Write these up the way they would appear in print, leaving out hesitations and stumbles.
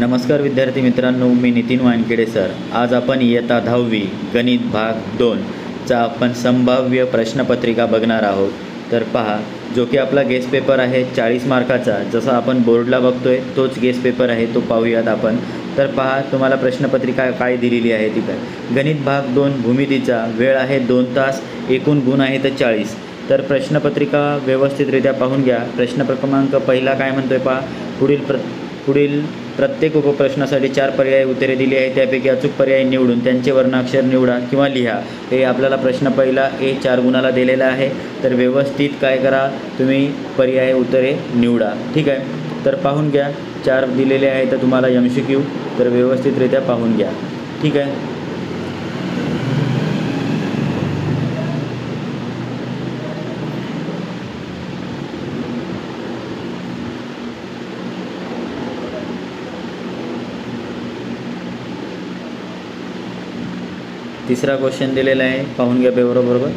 नमस्कार विद्यार्थी मित्रांनो, मी नितीन वानखेडे सर। आज आपण इयत्ता 10वी गणित भाग 2 चा आपण संभाव्य प्रश्नपत्रिका बघणार आहोत। तर पहा, जो की आपला गेस पेपर आहे 40 मार्काचा, जसा आपण बोर्डला बघतोय तोच गेस पेपर आहे, तो पाहूयात आपण। तर पहा, तुम्हाला प्रश्नपत्रिका काय दिलेली आहे ती काय। गणित भाग 2 भूमितीचा वेळ आहे 2 तास, एकूण गुण आहेत 40। तर प्रश्नपत्रिका व्यवस्थितरित्या पाहून घ्या। प्रश्न क्रमांक पहिला काय म्हणतोय पहा, पुढील प्रत्येक उपप्रश्नासाठी 4 पर्याय उत्तरे दिली आहेत, त्यापैकी अचूक पर्याय निवडून त्यांचे वर्णाक्षर निवडा किंवा लिहा। हे आपल्याला प्रश्न पहिला 4 गुणाला दिलेला आहे। तर व्यवस्थित काय करा, तुम्ही पर्याय उत्तरे निवडा, ठीक आहे। तर पाहून घ्या, 4 दिलेले आहे तर तुम्हाला MCQ, तर व्यवस्थितरित्या पाहून घ्या, ठीक आहे। तिसरा क्वेश्चन दिलेला आहे, पाहून घ्या बरोबर।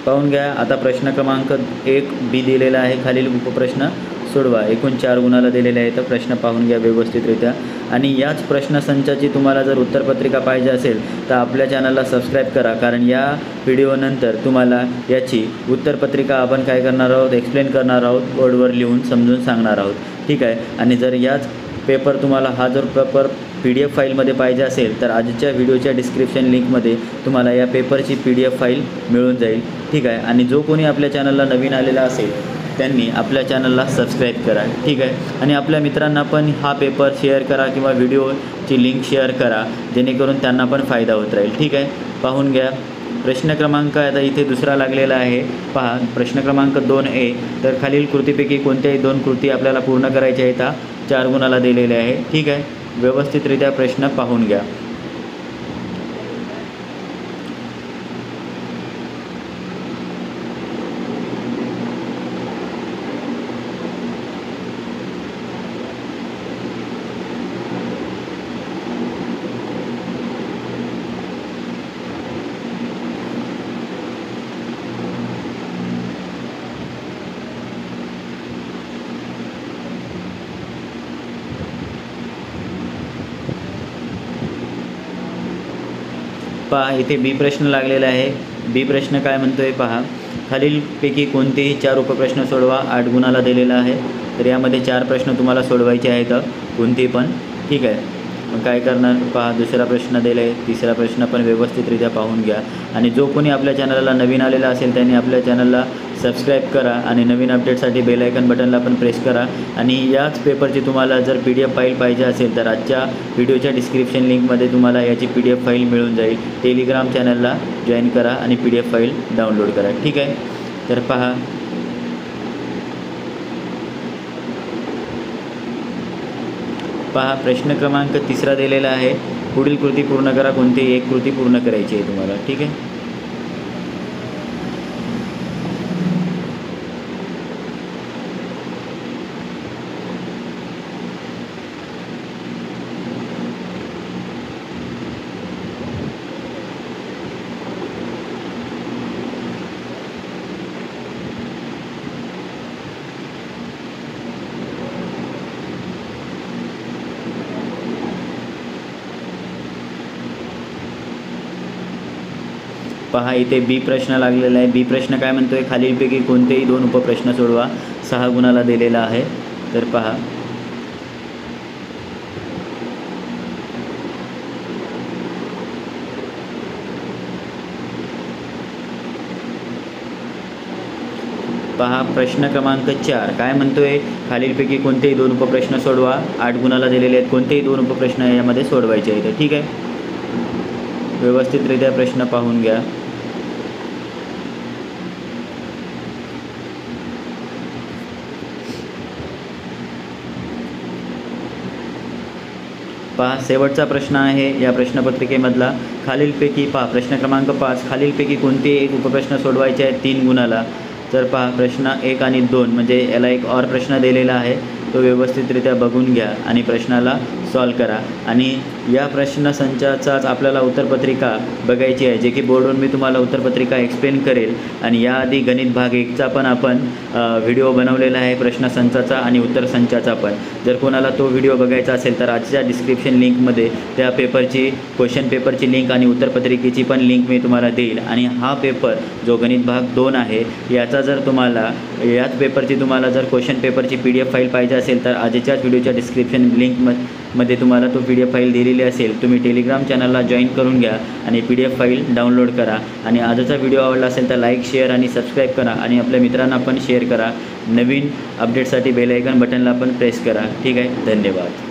पाहून घ्या। आता प्रश्न क्रमांक 1B दिलेला आहे, खालील उपप्रश्न सोडवा। एकूण 4 गुणाला दिलेले आहे, तर प्रश्न पाहून घ्या व्यवस्थितरित्या। आणि याच प्रश्नसंचाची तुम्हाला जर उत्तरपत्रिका पाहिजे असेल तर आपल्या चॅनलला सबस्क्राईब करा, कारण या व्हिडिओनंतर तुम्हाला याची उत्तरपत्रिका आपण काय करणार आहोत, एक्सप्लेन करणार आहोत, बोर्डवर लिहून समजून सांगणार आहोत, ठीक आहे। आणि जर याच पेपर तुम्हाला हा जर पेपर PDF फाईलमध्ये पाहिजे असेल तर आजच्या व्हिडिओच्या डिस्क्रिप्शन लिंकमध्ये तुम्हाला या पेपरची PDF फाईल मिळून जाईल, ठीक आहे। आणि जो कोणी आपल्या चॅनलला नवीन आलेला असेल त्यांनी आपल्या चॅनलला सबस्क्राईब करा, ठीक आहे। आणि आपल्या मित्रांना पण हा पेपर शेअर करा किंवा व्हिडिओची लिंक शेअर करा, जेणेकरून त्यांना पण फायदा होत राहील, ठीक आहे। पाहून घ्या। प्रश्न क्रमांक आता इथे दुसरा लागलेला आहे, पहा प्रश्न क्रमांक 2A। तर खालील कृतीपैकी कोणत्याही 2 कृती आपल्याला पूर्ण करायच्या आहेत, 4 गुणाला दिलेले आहे, ठीक आहे। व्यवस्थितरित्या प्रश्न पाहून घ्या। पहा, इथे B प्रश्न लागलेला आहे। B प्रश्न काय म्हणतोय पहा, खालीलपैकी कोणतेही 4 उपप्रश्न सोडवा, 8 गुणाला दिलेला आहे। तर यामध्ये 4 प्रश्न तुम्हाला सोडवायचे आहेत, कोणते पण, ठीक आहे। मग काय करणार पहा, दुसरा प्रश्न दिला आहे, तिसरा प्रश्न पण व्यवस्थितरित्या पाहून घ्या। आणि जो कोणी आपल्या चॅनलला नवीन आलेला असेल त्यांनी आपल्या चॅनलला सबस्क्राईब करा आणि नवीन अपडेटसाठी बेल आयकन बटनला पण प्रेस करा। आणि याच पेपरची तुम्हाला जर PDF फाईल पाहिजे असेल तर आजच्या व्हिडिओच्या डिस्क्रिप्शन लिंकमध्ये तुम्हाला याची PDF फाईल मिळून जाईल। टेलिग्राम चॅनलला जॉईन करा आणि PDF फाईल डाउनलोड करा, ठीक आहे। तर पहा, प्रश्न क्रमांक 3 दिलेला आहे, पुढील कृती पूर्ण करा, कोणतीही एक कृती पूर्ण करायची आहे तुम्हाला, ठीक आहे। पहा, इथे B प्रश्न लागलेला आहे। B प्रश्न काय म्हणतोय, खालीलपैकी कोणतेही 2 उपप्रश्न सोडवा, 6 गुणाला दिलेला आहे। तर पहा, प्रश्न क्रमांक 4 काय म्हणतोय, खालीलपैकी कोणतेही 2 उपप्रश्न सोडवा, 8 गुणाला दिलेले आहेत, कोणतेही 2 उपप्रश्न यामध्ये सोडवायचे आहेत, ठीक आहे। व्यवस्थितरित्या प्रश्न पाहून घ्या। पहा, शेवटचा प्रश्न आहे या प्रश्नपत्रिकेमधला। खालीलपैकी पहा, प्रश्न क्रमांक 5, खालीलपैकी कोणते एक उपप्रश्न सोडवायचे आहेत 3 गुणाला। तर पहा, प्रश्न 1 आणि 2 म्हणजे याला एक और प्रश्न दिलेला आहे, तो व्यवस्थितरित्या बघून घ्या आणि प्रश्नाला सॉल्व करा. आणि या प्रश्नसंचाचाच आपल्याला उत्तरपत्रिका बघायची आहे, जे की बोर्डवर मी तुम्हाला उत्तरपत्रिका एक्सप्लेन करेल. आणि याआधी गणित भाग 1चा पण आपण व्हिडिओ बनवलेला आहे, प्रश्नसंचाचा आणि उत्तरसंचाचा पण. जर कोणाला तो व्हिडिओ बघायचा असेल तर आजच्या डिस्क्रिप्शन लिंकमध्ये त्या पेपरची क्वेश्चन पेपरची लिंक आणि उत्तरपत्रिकेची पण लिंक मी तुम्हाला देईल. आणि हा पेपर जो गणित भाग 2 आहे याचा जर तुम्हाला याच पेपरची तुम्हाला जर क्वेश्चन पेपरची PDF फाईल पाहिजे असेल तर आजच्याच व्हिडिओच्या डिस्क्रिप्शन लिंकमध्ये तुम्हाला तो PDF फाईल दिलेली असेल. तुम्ही टेलिग्राम चॅनलला जॉईन करून घ्या आणि PDF फाईल डाउनलोड करा. आणि आजचा व्हिडिओ आवडला असेल तर लाईक, शेअर आणि सबस्क्राईब करा आणि आपल्या मित्रांना पण शेअर करा. नवीन अपडेटसाठी बेल आयकॉन बटनला पण प्रेस करा. ठीक आहे, धन्यवाद.